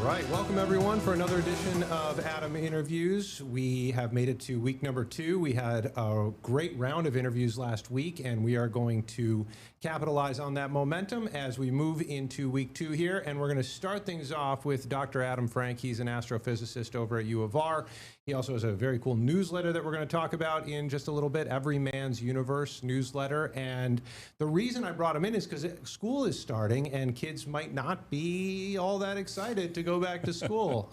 right, welcome everyone for another edition of Adam Interviews. We have made it to week number 2. We had a great round of interviews last week, and we are going to capitalize on that momentum as we move into week 2 here. And we're going to start things off with Dr. Adam Frank. He's an astrophysicist over at U of R. He also has a very cool newsletter that we're going to talk about in just a little bit, Every Man's Universe newsletter. And the reason I brought him in is because school is starting and kids might not be all that excited to go back to school.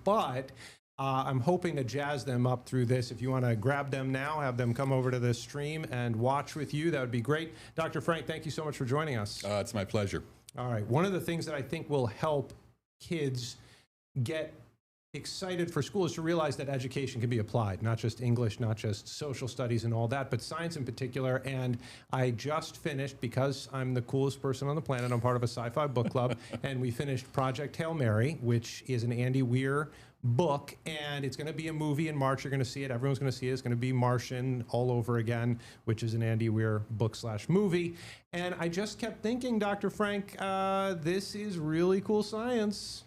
But I'm hoping to jazz them up through this. If you want to grab them now, have them come over to this stream and watch with you, that would be great. Dr. Frank, thank you so much for joining us. It's my pleasure. All right. One of the things that I think will help kids get excited for school is to realize that education can be applied, not just English, not just social studies and all that, but science in particular. And I just finished, because I'm the coolest person on the planet, I'm part of a sci-fi book club, and we finished Project Hail Mary, which is an Andy Weir book, and it's going to be a movie in March. You're going to see it. Everyone's going to see it. It's going to be Martian all over again, which is an Andy Weir book/movie. And I just kept thinking, Dr. Frank, this is really cool science.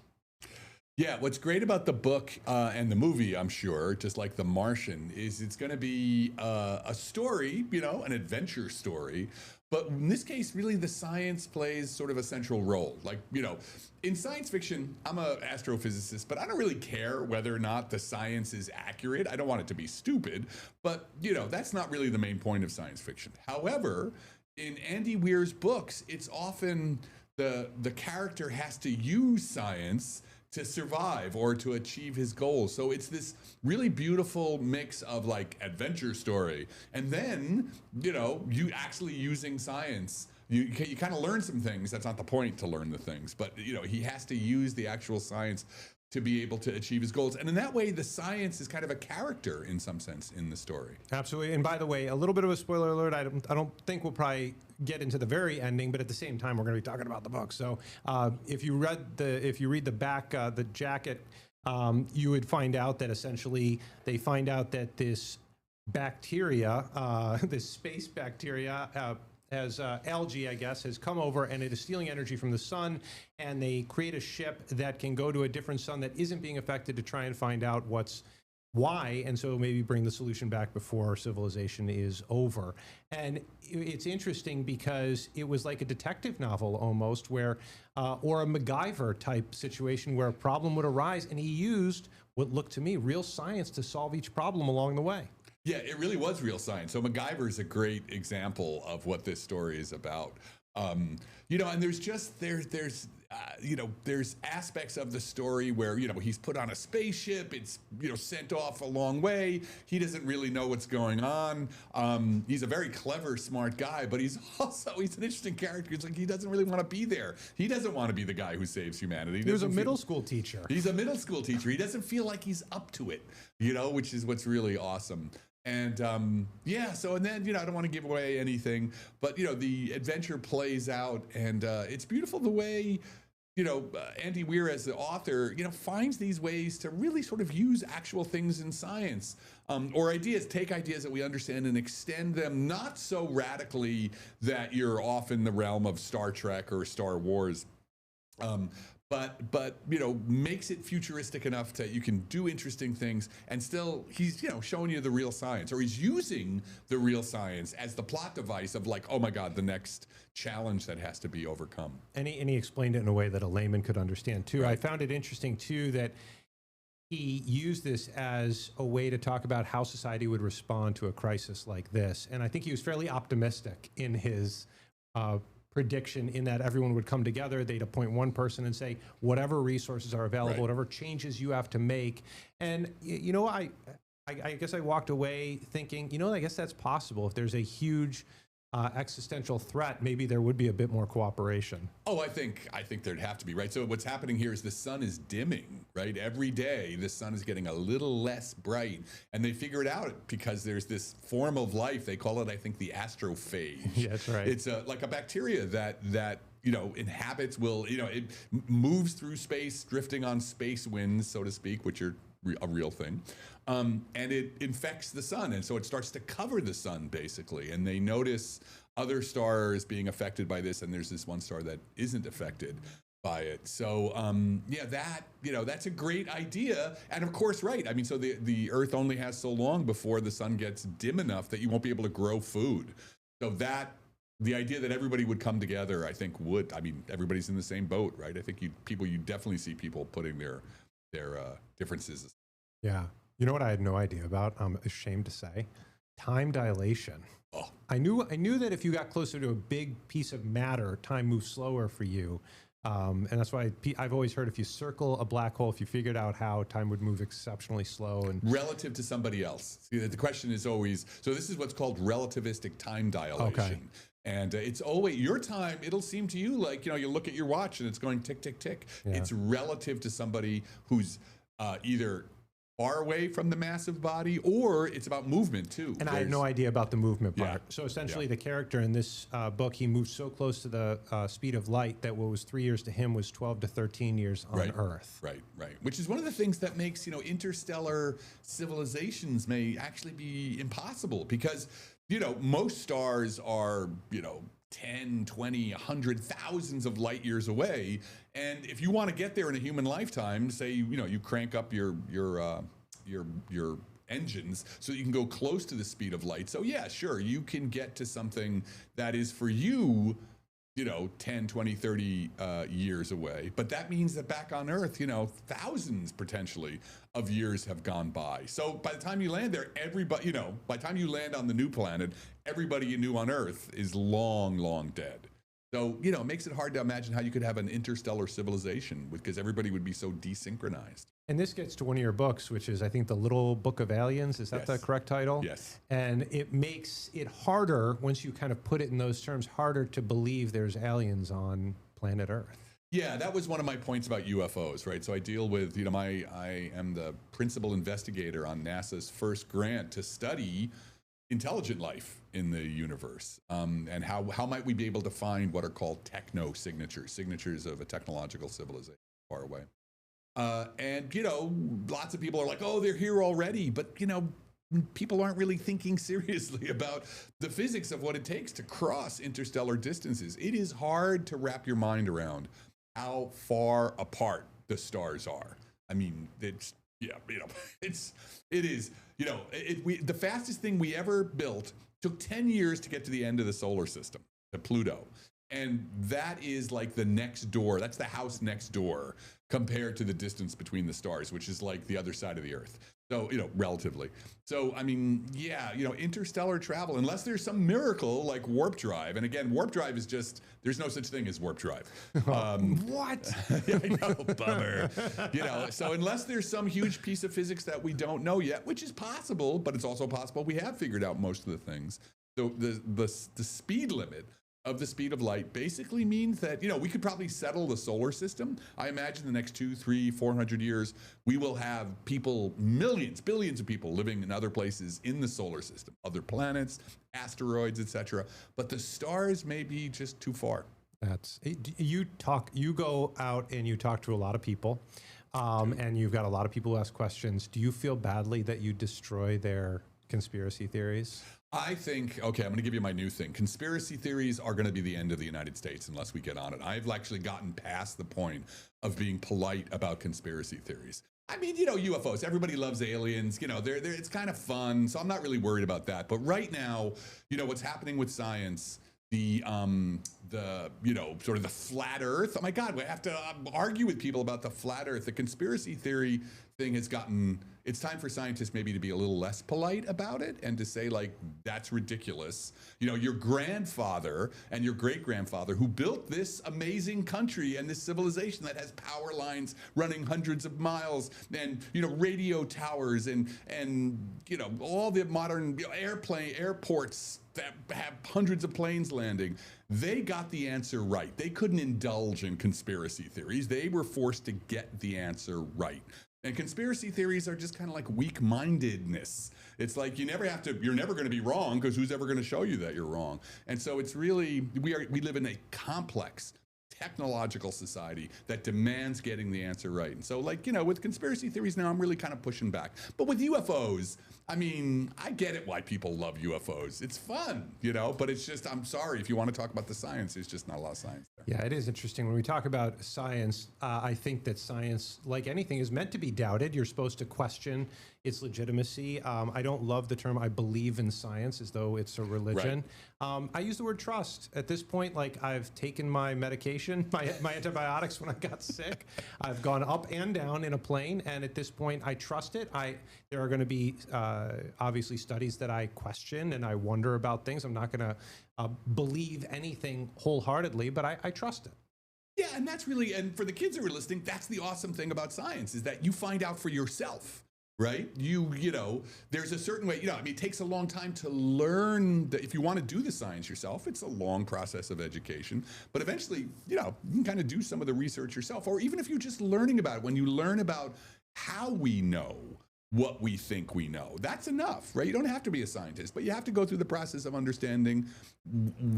Yeah, what's great about the book and the movie, I'm sure, just like The Martian, is it's going to be a story, you know, an adventure story. But in this case, really, the science plays sort of a central role. Like, you know, in science fiction, I'm an astrophysicist, but I don't really care whether or not the science is accurate. I don't want it to be stupid, but, you know, that's not really the main point of science fiction. However, in Andy Weir's books, it's often the character has to use science to survive or to achieve his goals. So it's this really beautiful mix of like adventure story and then, you know, you actually using science. You kind of learn some things. That's not the point, to learn the things, but you know, he has to use the actual science to be able to achieve his goals. And in that way, the science is kind of a character in some sense in the story. Absolutely. And by the way, a little bit of a spoiler alert. I don't think we'll probably get into the very ending, but at the same time, we're going to be talking about the book. So if you read the back, the jacket, you would find out that essentially they find out that this bacteria, this space bacteria, as algae, I guess, has come over and it is stealing energy from the sun, and they create a ship that can go to a different sun that isn't being affected to try and find out why, and so maybe bring the solution back before civilization is over. And it's interesting because it was like a detective novel almost, where, or a MacGyver type situation where a problem would arise, and he used what looked to me real science to solve each problem along the way. Yeah, it really was real science. So MacGyver is a great example of what this story is about. You know, and there's aspects of the story where, you know, he's put on a spaceship, it's, you know, sent off a long way. He doesn't really know what's going on. He's a very clever, smart guy, but he's an interesting character. It's like he doesn't really want to be there. He doesn't want to be the guy who saves humanity. He was a middle school teacher. He's a middle school teacher. He doesn't feel like he's up to it, you know, which is what's really awesome. And yeah, so, and then, you know, I don't want to give away anything, but, you know, the adventure plays out, and it's beautiful the way, you know, Andy Weir as the author, you know, finds these ways to really sort of use actual things in science, or take ideas that we understand and extend them, not so radically that you're off in the realm of Star Trek or Star Wars. But you know, makes it futuristic enough that you can do interesting things, and still he's, you know, showing you the real science, or he's using the real science as the plot device of like, oh my God, the next challenge that has to be overcome. And he explained it in a way that a layman could understand too. Right. I found it interesting too that he used this as a way to talk about how society would respond to a crisis like this. And I think he was fairly optimistic in his prediction, in that everyone would come together, they'd appoint one person and say, whatever resources are available, Right. whatever changes you have to make. And, you know, I guess I walked away thinking, you know, I guess that's possible. If there's a huge existential threat, maybe there would be a bit more cooperation. Oh, I think there'd have to be, right? So what's happening here is the sun is dimming, right? Every day the sun is getting a little less bright, and they figure it out because there's this form of life. They call it, I think, the astrophage. Yeah, that's right. It's like a bacteria that you know, inhabits, you know, it moves through space, drifting on space winds, so to speak, which are a real thing. And it infects the sun, and so it starts to cover the sun, basically. And they notice other stars being affected by this, and there's this one star that isn't affected. by it. So yeah, that, that's a great idea. And of course, right. I mean, so the earth only has so long before the sun gets dim enough that you won't be able to grow food. So the idea that everybody would come together, I think everybody's in the same boat, right? I think you definitely see people putting their differences. Yeah. You know what I had no idea about? I'm ashamed to say, time dilation. Oh. I knew that if you got closer to a big piece of matter, time moves slower for you. And that's why I've always heard if you circle a black hole, if you figured out how, time would move exceptionally slow and relative to somebody else. See, the question is always, so this is what's called relativistic time dilation. Okay. And it's always your time. It'll seem to you like, you look at your watch and it's going tick, tick, tick. Yeah. It's relative to somebody who's either far away from the massive body, or it's about movement too. And I had no idea about the movement part. Yeah. So essentially the character in this book, he moved so close to the speed of light that what was 3 years to him was 12 to 13 years on Earth. Right. Which is one of the things that makes, interstellar civilizations may actually be impossible, because, most stars are, 10, 20, 100, thousands of light years away. And if you want to get there in a human lifetime, say, you crank up your engines so that you can go close to the speed of light. So yeah, sure, you can get to something that is for you, 10, 20, 30 years away. But that means that back on Earth, thousands potentially of years have gone by. So by the time you land there, everybody, by the time you land on the new planet, everybody you knew on Earth is long, long dead. So, it makes it hard to imagine how you could have an interstellar civilization, because everybody would be so desynchronized. And this gets to one of your books, which is, I think, The Little Book of Aliens. Is that the correct title? Yes. And it makes it harder, once you kind of put it in those terms, harder to believe there's aliens on planet Earth. Yeah, that was one of my points about UFOs, right? So I deal with, I am the principal investigator on NASA's first grant to study intelligent life in the universe, and how might we be able to find what are called techno signatures of a technological civilization far away. And lots of people are like, oh, they're here already, but people aren't really thinking seriously about the physics of what it takes to cross interstellar distances. It is hard to wrap your mind around how far apart the stars are. I mean, it is, the fastest thing we ever built took 10 years to get to the end of the solar system, to Pluto. And that is like the next door. That's the house next door compared to the distance between the stars, which is like the other side of the Earth. So, relatively. So, I mean, yeah, interstellar travel, unless there's some miracle like warp drive. And again, warp drive is just, there's no such thing as warp drive. What? I know, bummer. So unless there's some huge piece of physics that we don't know yet, which is possible, but it's also possible we have figured out most of the things. So the speed limit of the speed of light basically means that, we could probably settle the solar system. I imagine the next 200, 300, 400 years, we will have people, millions, billions of people living in other places in the solar system, other planets, asteroids, etc. But the stars may be just too far. You go out and you talk to a lot of people, and you've got a lot of people who ask questions. Do you feel badly that you destroy their conspiracy theories? I think, okay, I'm going to give you my new thing. Conspiracy theories are going to be the end of the United States unless we get on it. I've actually gotten past the point of being polite about conspiracy theories. I mean, UFOs, everybody loves aliens, it's kind of fun. So I'm not really worried about that. But right now, what's happening with science, the sort of the flat Earth. Oh my God, we have to argue with people about the flat Earth. The conspiracy theory thing has gotten, it's time for scientists maybe to be a little less polite about it and to say, like, that's ridiculous. Your grandfather and your great-grandfather who built this amazing country and this civilization that has power lines running hundreds of miles and, radio towers and all the modern airports that have hundreds of planes landing, they got the answer right. They couldn't indulge in conspiracy theories. They were forced to get the answer right. And conspiracy theories are just kind of like weak-mindedness. It's like you're never going to be wrong, because who's ever going to show you that you're wrong? And so it's really, we live in a complex, technological society that demands getting the answer right. And so, like, you know, with conspiracy theories now, I'm really kind of pushing back. But with UFOs, I mean, I get it why people love UFOs. It's fun, you know, but it's just, I'm sorry, if you want to talk about the science, there's just not a lot of science there. Yeah, it is interesting. When we talk about science, I think that science, like anything, is meant to be doubted. You're supposed to question its legitimacy. I don't love the term "I believe in science" as though it's a religion. I use the word trust. At this point, like, I've taken my medication, my antibiotics when I got sick. I've gone up and down in a plane, and at this point, I trust it. There are going to be obviously studies that I question and I wonder about things. I'm not going to believe anything wholeheartedly, but I trust it. Yeah, and that's really, and for the kids who are listening, that's the awesome thing about science, is that you find out for yourself. Right? You know, there's a certain way, you know, I mean, it takes a long time to learn that if you want to do the science yourself, it's a long process of education. But eventually, you know, you can kind of do some of the research yourself. Or even if you're just learning about it, when you learn about how we know what we think we know, that's enough, right? You don't have to be a scientist, but you have to go through the process of understanding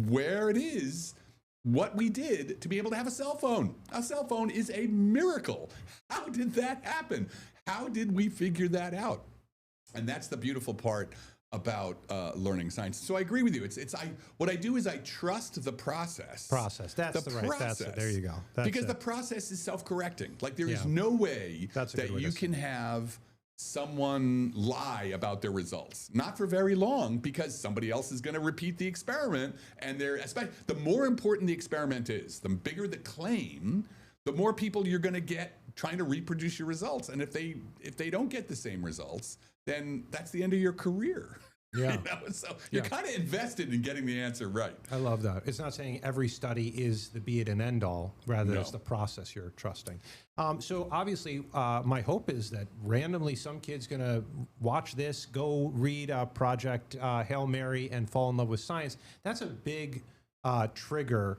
where it is, what we did to be able to have a cell phone. A cell phone is a miracle. How did that happen? How did we figure that out? And that's the beautiful part about learning science. So I agree with you. What I do is I trust the process. That's right. That's it. There you go. Because the process is self-correcting. Like, there is no way that you can have someone lie about their results. Not for very long, because somebody else is going to repeat the experiment. And the more important the experiment is, the bigger the claim, the more people you're going to get trying to reproduce your results. And if they don't get the same results, then that's the end of your career. Yeah. You know? So you're kind of invested in getting the answer right. I love that. It's not saying every study is the be it and end all. Rather, it's the process you're trusting. So obviously, my hope is that randomly some kid's going to watch this, go read Project Hail Mary, and fall in love with science. That's a big trigger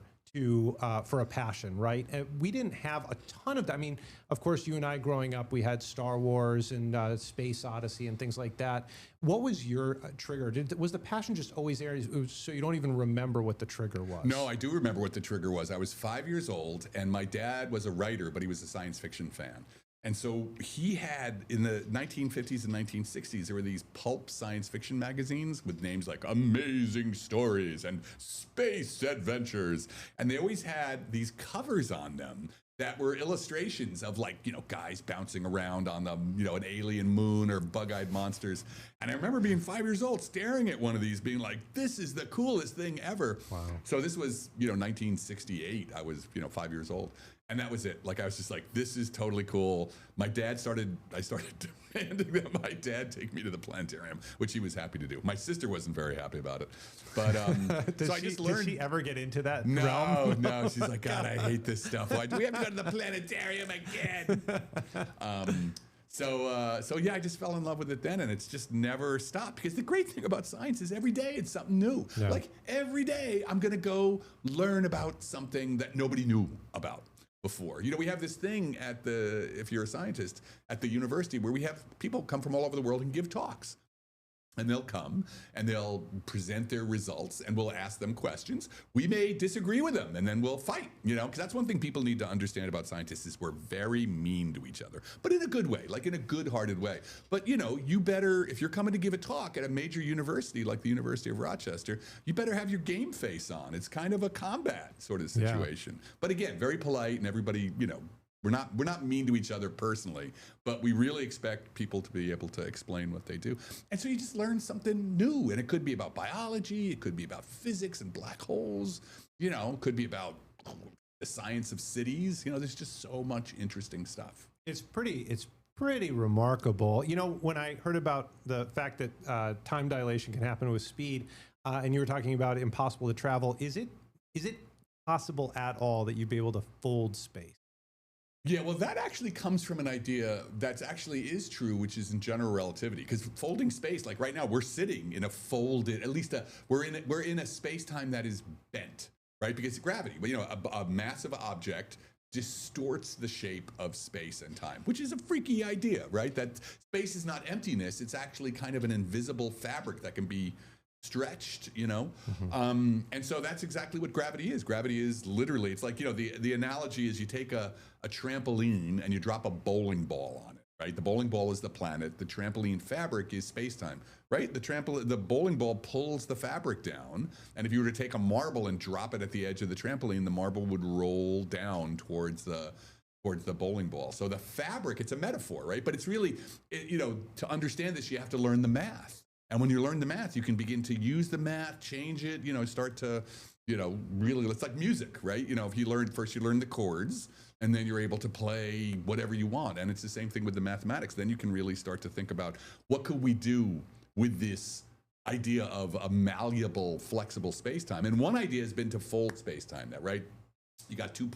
for a passion, right? And we didn't have a ton of that. I mean, of course, you and I growing up, we had Star Wars and Space Odyssey and things like that. What was your trigger? Was the passion just always there? So you don't even remember what the trigger was? No, I do remember what the trigger was. I was 5 years old, and my dad was a writer, but he was a science fiction fan. And so he had, in the 1950s and 1960s, there were these pulp science fiction magazines with names like Amazing Stories and Space Adventures. And they always had these covers on them that were illustrations of, like, you know, guys bouncing around on the, you know, an alien moon or bug-eyed monsters. And I remember being 5 years old, staring at one of these, being like, this is the coolest thing ever. Wow. So this was, you know, 1968. I was, you know, 5 years old. And that was it. Like, I was just like, this is totally cool. I started demanding that my dad take me to the planetarium, which he was happy to do. My sister wasn't very happy about it. But so I just learned. Did she ever get into that realm? No. She's like, God, I hate this stuff. Why do we have to go to the planetarium again? So yeah, I just fell in love with it then, and it's just never stopped. Because the great thing about science is every day it's something new. Yeah. Like, every day I'm going to go learn about something that nobody knew about before. You know, we have this thing if you're a scientist, at the university, where we have people come from all over the world and give talks. And they'll come and they'll present their results, and we'll ask them questions. We may disagree with them, and then we'll fight, you know, because that's one thing people need to understand about scientists is we're very mean to each other, but in a good way, like in a good-hearted way. But, you know, you better, if you're coming to give a talk at a major university like the University of Rochester, you better have your game face on. It's kind of a combat sort of situation. Yeah. But again, very polite, and everybody, you know, we're not mean to each other personally, but we really expect people to be able to explain what they do. And so you just learn something new, and it could be about biology, it could be about physics and black holes, you know, it could be about the science of cities. You know, there's just so much interesting stuff. It's pretty remarkable. You know, when I heard about the fact that time dilation can happen with speed, and you were talking about impossible to travel, is it possible at all that you'd be able to fold space? Yeah, well, that actually comes from an idea that actually is true, which is in general relativity. Because folding space, like right now, we're sitting in a folded, we're in a space-time that is bent, right? Because gravity, you know, a massive object distorts the shape of space and time, which is a freaky idea, right? That space is not emptiness; it's actually kind of an invisible fabric that can be stretched, and so that's exactly what gravity is. Gravity is literally, it's like, the analogy is you take a trampoline and you drop a bowling ball on it, right? The bowling ball is the planet. The trampoline fabric is space-time, right? The bowling ball pulls the fabric down, and if you were to take a marble and drop it at the edge of the trampoline, the marble would roll down towards the bowling ball. So the fabric, it's a metaphor, right? But it's really, to understand this, you have to learn the math. And when you learn the math, you can begin to use the math, change it, start to, really, it's like music, right? If you learn the chords, and then you're able to play whatever you want. And it's the same thing with the mathematics. Then you can really start to think about, what could we do with this idea of a malleable, flexible space-time? And one idea has been to fold space-time, right? You got two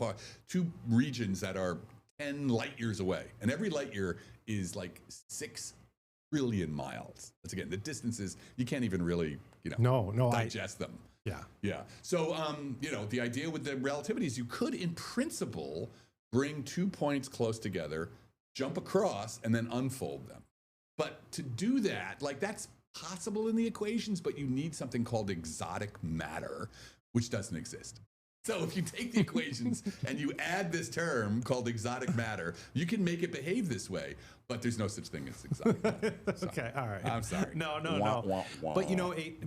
regions that are 10 light years away, and every light year is like 6 trillion miles. That's, again, the distances, you can't even really, digest them. Yeah. So, the idea with the relativity is you could, in principle, bring 2 points close together, jump across, and then unfold them. But to do that, that's possible in the equations, but you need something called exotic matter, which doesn't exist. So if you take the equations and you add this term called exotic matter, you can make it behave this way, but there's no such thing as exotic matter. So, okay, all right. I'm sorry. No. Wah, wah. But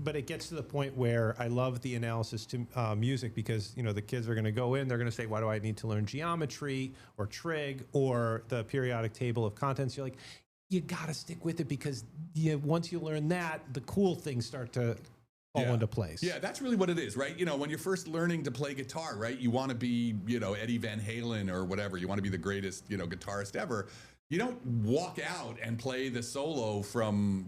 but it gets to the point where I love the analysis to music, because the kids are going to go in, they're going to say, why do I need to learn geometry or trig or the periodic table of contents? You're like, you got to stick with it, because once you learn that, the cool things start to fall into place. Yeah, that's really what it is, right? When you're first learning to play guitar, right? You want to be, Eddie Van Halen or whatever. You want to be the greatest, guitarist ever. You don't walk out and play the solo from,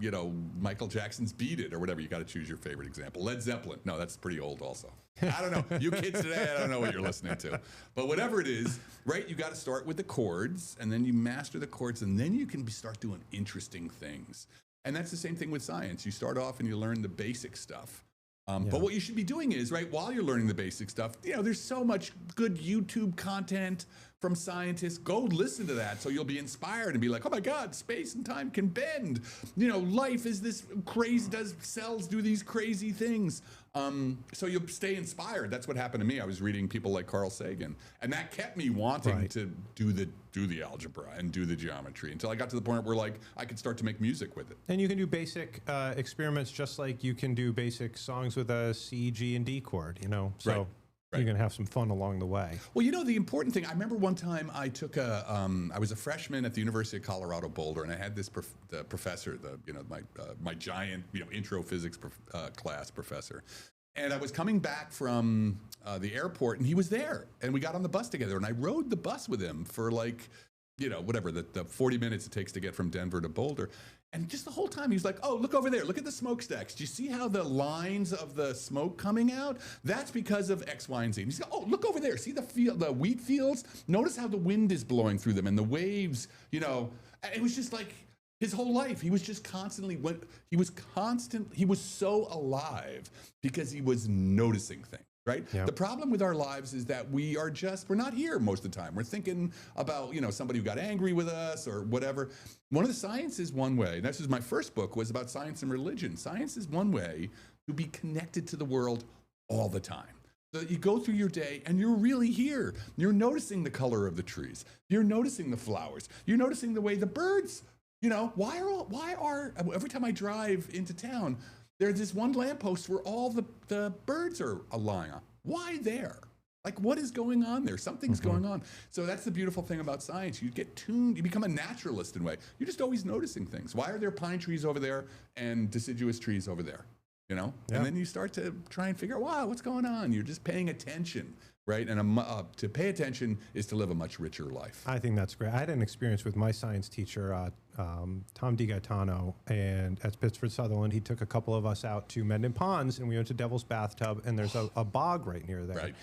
Michael Jackson's Beat It or whatever. You got to choose your favorite example. Led Zeppelin. No, that's pretty old also. I don't know. You kids today, I don't know what you're listening to. But whatever it is, right? You got to start with the chords, and then you master the chords, and then you can start doing interesting things. And that's the same thing with science. You start off and you learn the basic stuff. But what you should be doing is, right, while you're learning the basic stuff, there's so much good YouTube content from scientists. Go listen to that, so you'll be inspired and be like, oh my God, space and time can bend. Life is this crazy, does cells do these crazy things? So you'll stay inspired. That's what happened to me. I was reading people like Carl Sagan, and that kept me wanting to do the algebra and do the geometry until I got to the point where I could start to make music with it. And you can do basic experiments just like you can do basic songs with a C, G, and D chord, so. Right. You're going to have some fun along the way. Well, the important thing, I remember one time I took I was a freshman at the University of Colorado Boulder, and I had this the professor, my giant, intro physics class professor. And I was coming back from the airport, and he was there, and we got on the bus together, and I rode the bus with him for whatever, the 40 minutes it takes to get from Denver to Boulder. And just the whole time, he was like, oh, look over there. Look at the smokestacks. Do you see how the lines of the smoke coming out? That's because of X, Y, and Z. And he's like, oh, look over there. See the wheat fields? Notice how the wind is blowing through them and the waves, It was just like his whole life. He was just constantly, he was so alive because he was noticing things. Right? Yep. The problem with our lives is that we're not here most of the time. We're thinking about, somebody who got angry with us or whatever. One of the sciences, one way, and this is my first book, was about science and religion. Science is one way to be connected to the world all the time. So you go through your day and you're really here. You're noticing the color of the trees. You're noticing the flowers. You're noticing the way the birds, why are every time I drive into town, there's this one lamppost where all the birds are lying on. Why there? What is going on there? Something's going on. So that's the beautiful thing about science. You get tuned, you become a naturalist in a way. You're just always noticing things. Why are there pine trees over there and deciduous trees over there? And then you start to try and figure out, wow, what's going on? You're just paying attention, right? And to pay attention is to live a much richer life. I think that's great. I had an experience with my science teacher, Tom DiGaetano, and at Pittsford Sutherland. He took a couple of us out to Mendon Ponds, and we went to Devil's Bathtub, and there's a bog right near there. Right.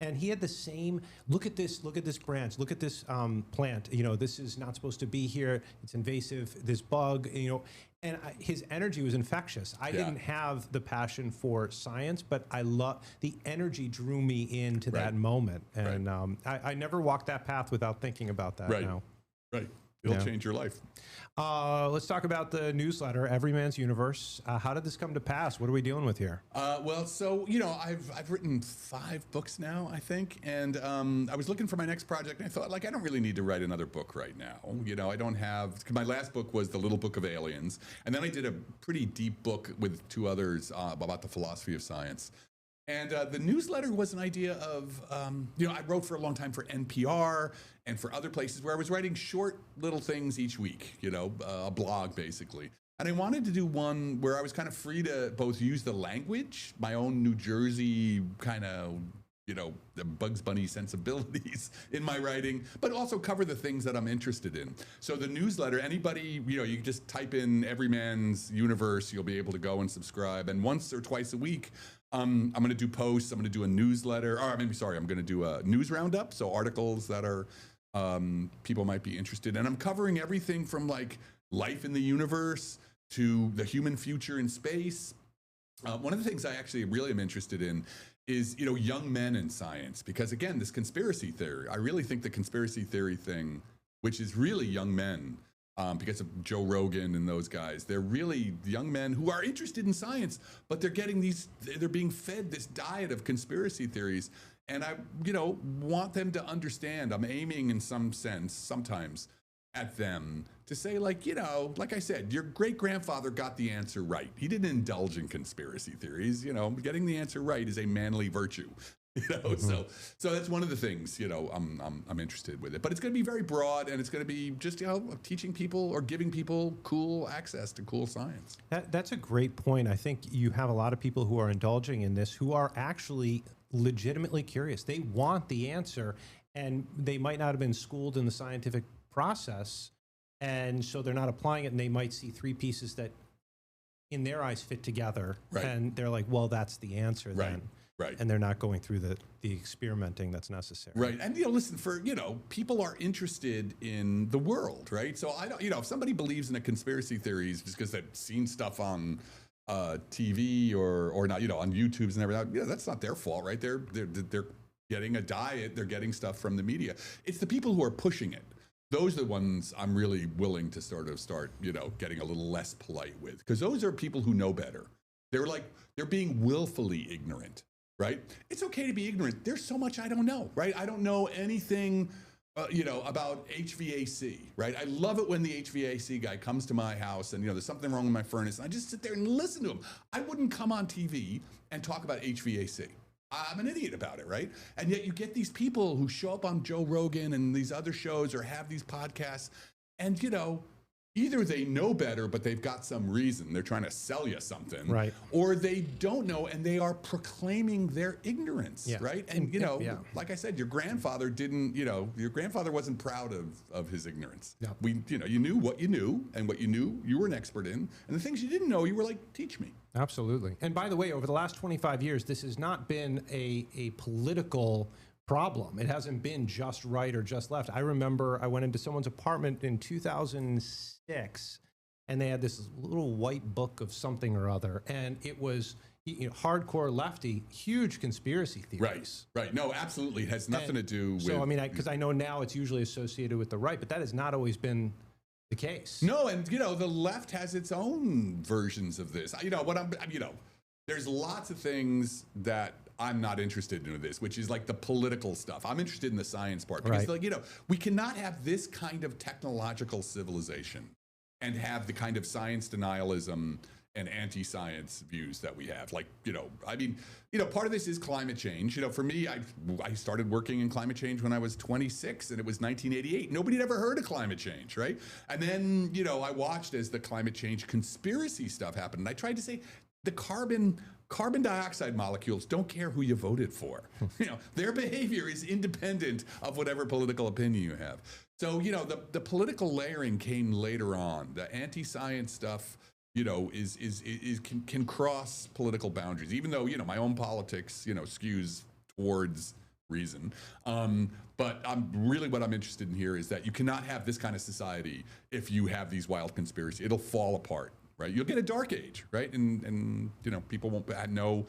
And he had the same, look at this branch, look at this plant, this is not supposed to be here, it's invasive, this bug, and his energy was infectious. I didn't have the passion for science, but the energy drew me into that moment. And I never walked that path without thinking about that now. Right. It'll Yeah. change your life. Let's talk about the newsletter, Everyman's Universe. How did this come to pass? What are we dealing with here? Well, so I've written 5 books now, I think, and I was looking for my next project, and I thought, like, I don't really need to write another book right now. I don't have. My last book was The Little Book of Aliens, and then I did a pretty deep book with 2 others about the philosophy of science. And the newsletter was an idea of, I wrote for a long time for NPR and for other places where I was writing short little things each week, a blog basically. And I wanted to do one where I was kind of free to both use the language, my own New Jersey kind of, the Bugs Bunny sensibilities in my writing, but also cover the things that I'm interested in. So the newsletter, anybody, you can just type in Everyman's Universe, you'll be able to go and subscribe. And once or twice a week, I'm going to do posts. I'm going to do a newsletter. I'm going to do a news roundup. So articles that are people might be interested in. I'm covering everything from like life in the universe to the human future in space. One of the things I actually really am interested in is, young men in science, because again, this conspiracy theory, I really think the conspiracy theory thing, which is really young men, because of Joe Rogan and those guys, they're really young men who are interested in science, but they're being fed this diet of conspiracy theories. And I, want them to understand, I'm aiming in some sense, sometimes at them to say, like, like I said, your great grandfather got the answer right. He didn't indulge in conspiracy theories. Getting the answer right is a manly virtue. So that's one of the things, I'm interested with it, but it's going to be very broad, and it's going to be just, teaching people or giving people cool access to cool science. That's a great point. I think you have a lot of people who are indulging in this who are actually legitimately curious. They want the answer, and they might not have been schooled in the scientific process, and so they're not applying it, and they might see 3 pieces that in their eyes fit together, right, and they're like, well, that's the answer then. Right. And they're not going through the experimenting that's necessary. Right. And, listen, people are interested in the world, right? So I don't, if somebody believes in a conspiracy theories just because they've seen stuff on TV or not, on YouTube's and everything, that's not their fault, right? They're getting a diet. They're getting stuff from the media. It's the people who are pushing it. Those are the ones I'm really willing to sort of start, getting a little less polite with, because those are people who know better. They're being willfully ignorant. Right? It's okay to be ignorant. There's so much I don't know, right? I don't know anything, about HVAC, right? I love it when the HVAC guy comes to my house and, there's something wrong with my furnace, and I just sit there and listen to him. I wouldn't come on TV and talk about HVAC. I'm an idiot about it, right? And yet you get these people who show up on Joe Rogan and these other shows or have these podcasts, and, either they know better, but they've got some reason. They're trying to sell you something. Right. Or they don't know, and they are proclaiming their ignorance, right? And, like I said, your grandfather didn't, your grandfather wasn't proud of his ignorance. Yeah. You knew what you knew, and what you knew, you were an expert in. And the things you didn't know, you were like, teach me. Absolutely. And by the way, over the last 25 years, this has not been a political problem. It hasn't been just right or just left. I remember I went into someone's apartment in 2006, and they had this little white book of something or other, and it was hardcore lefty, huge conspiracy theories. Right. No, absolutely. It has nothing to do with... So, because I know now it's usually associated with the right, but that has not always been the case. No, and, the left has its own versions of this. There's lots of things that I'm not interested in this, which is like the political stuff. I'm interested in the science part because, we cannot have this kind of technological civilization and have the kind of science denialism and anti-science views that we have. Like, part of this is climate change. For me, I started working in climate change when I was 26, and it was 1988. Nobody had ever heard of climate change, right? And then, I watched as the climate change conspiracy stuff happened, and I tried to say, the carbon dioxide molecules don't care who you voted for. Their behavior is independent of whatever political opinion you have. So, the political layering came later on. The anti-science stuff, can cross political boundaries, even though, my own politics, skews towards reason. But what I'm interested in here is that you cannot have this kind of society if you have these wild conspiracies. It'll fall apart. Right, you'll get a dark age, right, and people won't know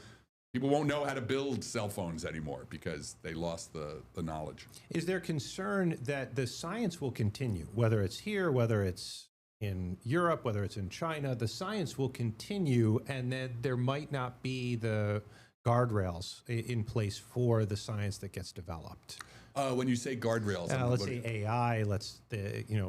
People won't know how to build cell phones anymore because they lost the knowledge. Is there concern that the science will continue, whether it's here, whether it's in Europe, whether it's in China, the science will continue, and that there might not be the guardrails in place for the science that gets developed? When you say guardrails, let's say AI,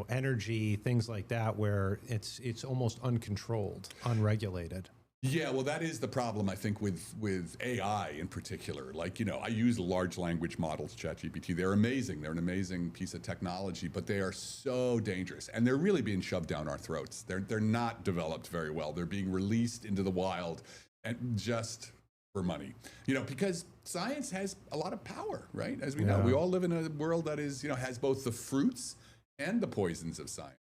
energy, things like that, where it's almost uncontrolled, unregulated. Yeah, well, that is the problem, I think, with AI in particular. Like, I use large language models, ChatGPT. They're amazing. They're an amazing piece of technology, but they are so dangerous. And they're really being shoved down our throats. They're not developed very well. They're being released into the wild and just for money. Because science has a lot of power, right? As we know, we all live in a world that is, has both the fruits and the poisons of science.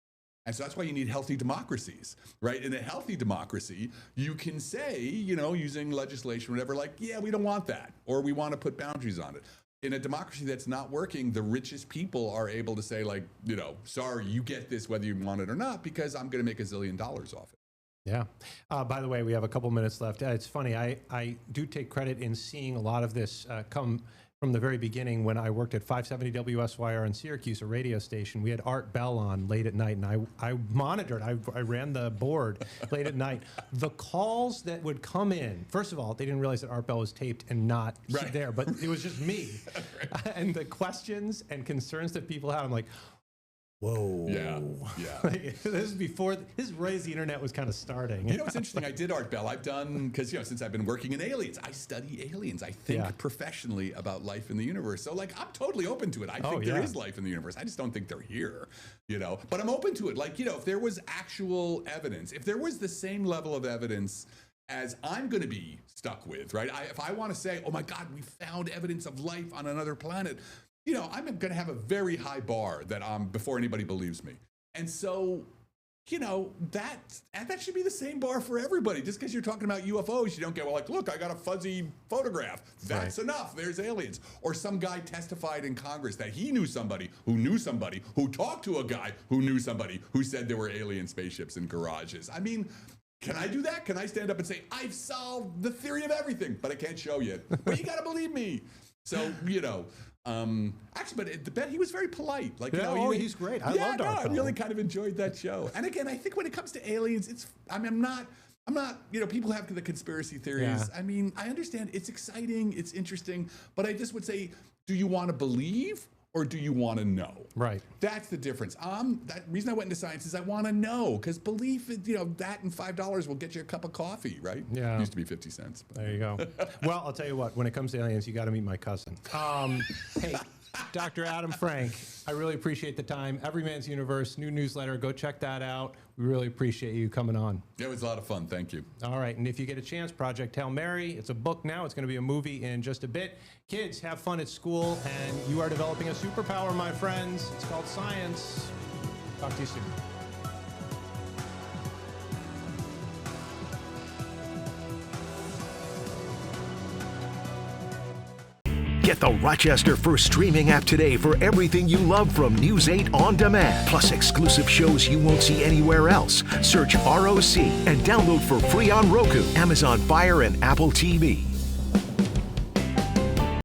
And so that's why you need healthy democracies, right? In a healthy democracy, you can say, using legislation, whatever, like, yeah, we don't want that, or we want to put boundaries on it. In a democracy that's not working, the richest people are able to say, like, sorry, you get this whether you want it or not, because I'm going to make $1 zillion off it. Yeah. By the way, we have a couple minutes left. It's funny. I do take credit in seeing a lot of this come from the very beginning when I worked at 570 WSYR in Syracuse, a radio station. We had Art Bell on late at night, and I monitored. I ran the board late at night. The calls that would come in, first of all, they didn't realize that Art Bell was taped and not there, but it was just me. Right. And the questions and concerns that people had, I'm like, whoa. Yeah. This is right as the internet was kind of starting. It's interesting. I did Art Bell. I've done, because, since I've been working in aliens, I study aliens. I think professionally about life in the universe. So, like, I'm totally open to it. I think there is life in the universe. I just don't think they're here, But I'm open to it. Like, if there was actual evidence, if there was the same level of evidence as I'm going to be stuck with, right? If I want to say, oh, my God, we found evidence of life on another planet, I'm going to have a very high bar that before anybody believes me. And so, that should be the same bar for everybody. Just because you're talking about UFOs, you don't get, well, like, look, I got a fuzzy photograph. That's enough. There's aliens. Or some guy testified in Congress that he knew somebody who talked to a guy who knew somebody who said there were alien spaceships in garages. I mean, can I do that? Can I stand up and say, I've solved the theory of everything, but I can't show you? Well, you got to believe me. So, actually, but he was very polite. Like, he's great. I loved Art Bell. I really kind of enjoyed that show. And again, I think when it comes to aliens, I'm not, people have the conspiracy theories. Yeah. I mean, I understand it's exciting, it's interesting, but I just would say, do you want to believe or do you want to know? Right. That's the difference. That reason I went into science is I want to know, because belief, that and $5 will get you a cup of coffee, right? Yeah. It used to be 50 cents. But. There you go. Well, I'll tell you what, when it comes to aliens, you got to meet my cousin. Hey, Dr. Adam Frank, I really appreciate the time. Everyman's Universe, new newsletter. Go check that out. We really appreciate you coming on. It was a lot of fun. Thank you. All right. And if you get a chance, Project Hail Mary, it's a book now. It's going to be a movie in just a bit. Kids, have fun at school, and you are developing a superpower, my friends. It's called science. Talk to you soon. Get the Rochester First streaming app today for everything you love from News 8 On Demand, plus exclusive shows you won't see anywhere else. Search ROC and download for free on Roku, Amazon Fire, and Apple TV.